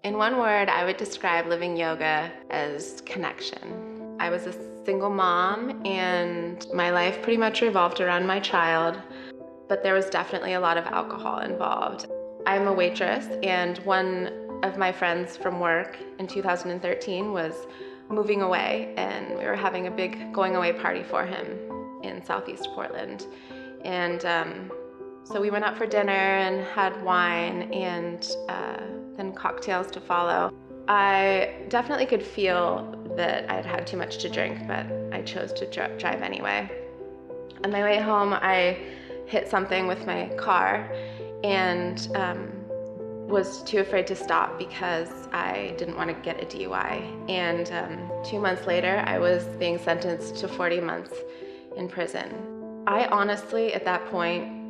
In one word, I would describe living yoga as connection. I was a single mom and my life pretty much revolved around my child, but there was definitely a lot of alcohol involved. I'm a waitress, and one of my friends from work in 2013 was moving away, and we were having a big going away party for him in Southeast Portland. And so we went out for dinner and had wine and then cocktails to follow. I definitely could feel that I'd had too much to drink, but I chose to drive anyway. On my way home, I hit something with my car and was too afraid to stop because I didn't want to get a DUI. And 2 months later, I was being sentenced to 40 months in prison. I honestly, at that point,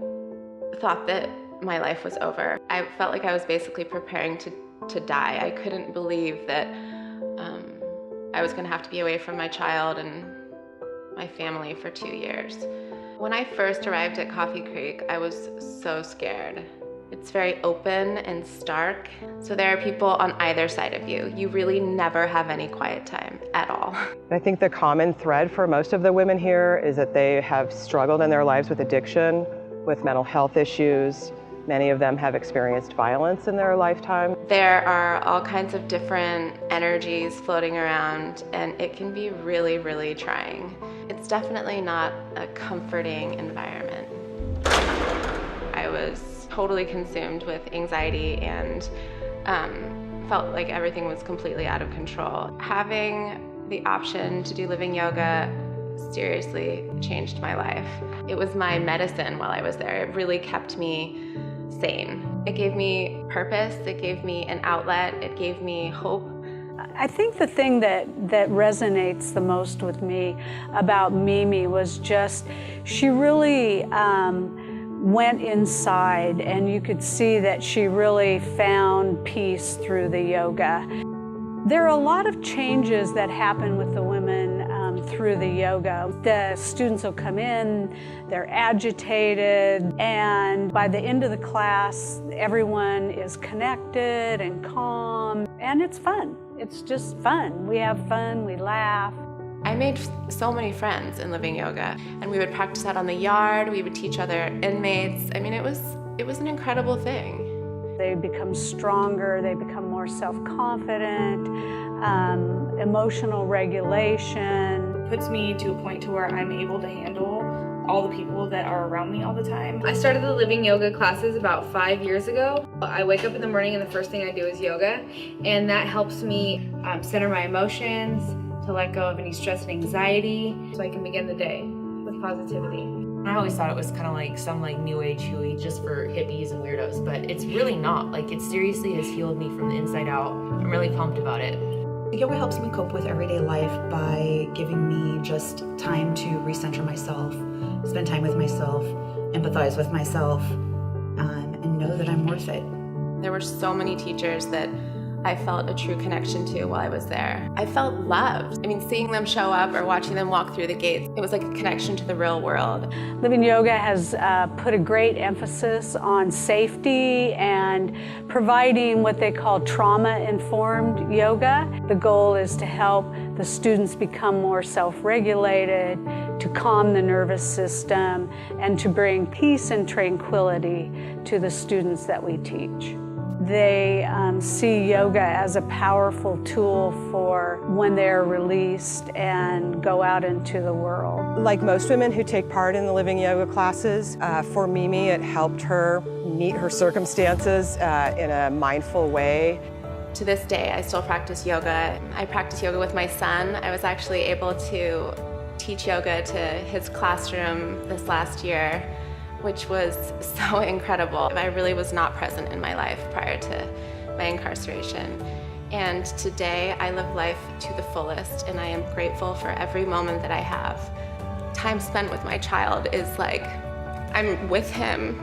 thought that my life was over. I felt like I was basically preparing to die. I couldn't believe that I was going to have to be away from my child and my family for 2 years. When I first arrived at Coffee Creek, I was so scared. It's very open and stark, so there are people on either side of you. You really never have any quiet time at all. I think the common thread for most of the women here is that they have struggled in their lives with addiction, with mental health issues. Many of them have experienced violence in their lifetime. There are all kinds of different energies floating around, and it can be really, really trying. It's definitely not a comforting environment. I was totally consumed with anxiety and felt like everything was completely out of control. Having the option to do living yoga seriously changed my life. It was my medicine while I was there. It really kept me sane. It gave me purpose, it gave me an outlet, it gave me hope. I think the thing that resonates the most with me about Mimi was just, she really went inside, and you could see that she really found peace through the yoga. There are a lot of changes that happen with the women through the yoga. The students will come in, they're agitated, and by the end of the class, everyone is connected and calm, and it's fun. It's just fun. We have fun, we laugh. I made so many friends in living yoga, and we would practice out on the yard, we would teach other inmates. I mean, it was an incredible thing. They become stronger, they become more self-confident, emotional regulation. It puts me to a point to where I'm able to handle all the people that are around me all the time. I started the living yoga classes about 5 years ago. I wake up in the morning and the first thing I do is yoga, and that helps me center my emotions, to let go of any stress and anxiety, so I can begin the day with positivity. I always thought it was kind of like some new age hooey just for hippies and weirdos, but it's really not. It seriously has healed me from the inside out. I'm really pumped about it. Yoga helps me cope with everyday life by giving me just time to recenter myself, spend time with myself, empathize with myself, and know that I'm worth it. There were so many teachers that I felt a true connection to while I was there. I felt loved. I mean, seeing them show up or watching them walk through the gates, it was like a connection to the real world. Living Yoga has put a great emphasis on safety and providing what they call trauma-informed yoga. The goal is to help the students become more self-regulated, to calm the nervous system, and to bring peace and tranquility to the students that we teach. They see yoga as a powerful tool for when they're released and go out into the world. Like most women who take part in the living yoga classes, for Mimi, it helped her meet her circumstances in a mindful way. To this day, I still practice yoga. I practice yoga with my son. I was actually able to teach yoga to his classroom this last year, which was so incredible. I really was not present in my life prior to my incarceration. And today I live life to the fullest, and I am grateful for every moment that I have. Time spent with my child is like, I'm with him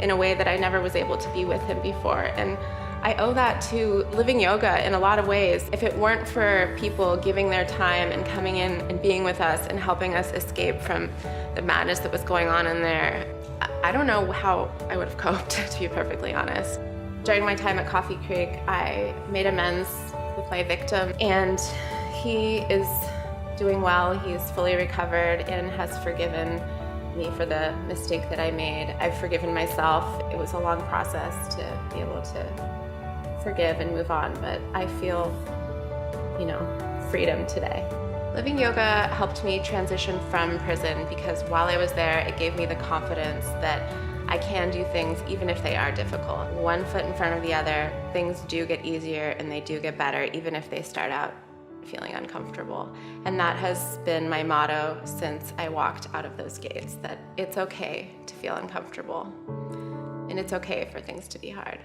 in a way that I never was able to be with him before. And I owe that to living yoga in a lot of ways. If it weren't for people giving their time and coming in and being with us and helping us escape from the madness that was going on in there, I don't know how I would have coped, to be perfectly honest. During my time at Coffee Creek, I made amends with my victim, and he is doing well. He's fully recovered and has forgiven me for the mistake that I made. I've forgiven myself. It was a long process to be able to forgive and move on, but I feel, freedom today. Living yoga helped me transition from prison because while I was there, it gave me the confidence that I can do things even if they are difficult. One foot in front of the other, things do get easier and they do get better, even if they start out feeling uncomfortable. And that has been my motto since I walked out of those gates, that it's okay to feel uncomfortable and it's okay for things to be hard.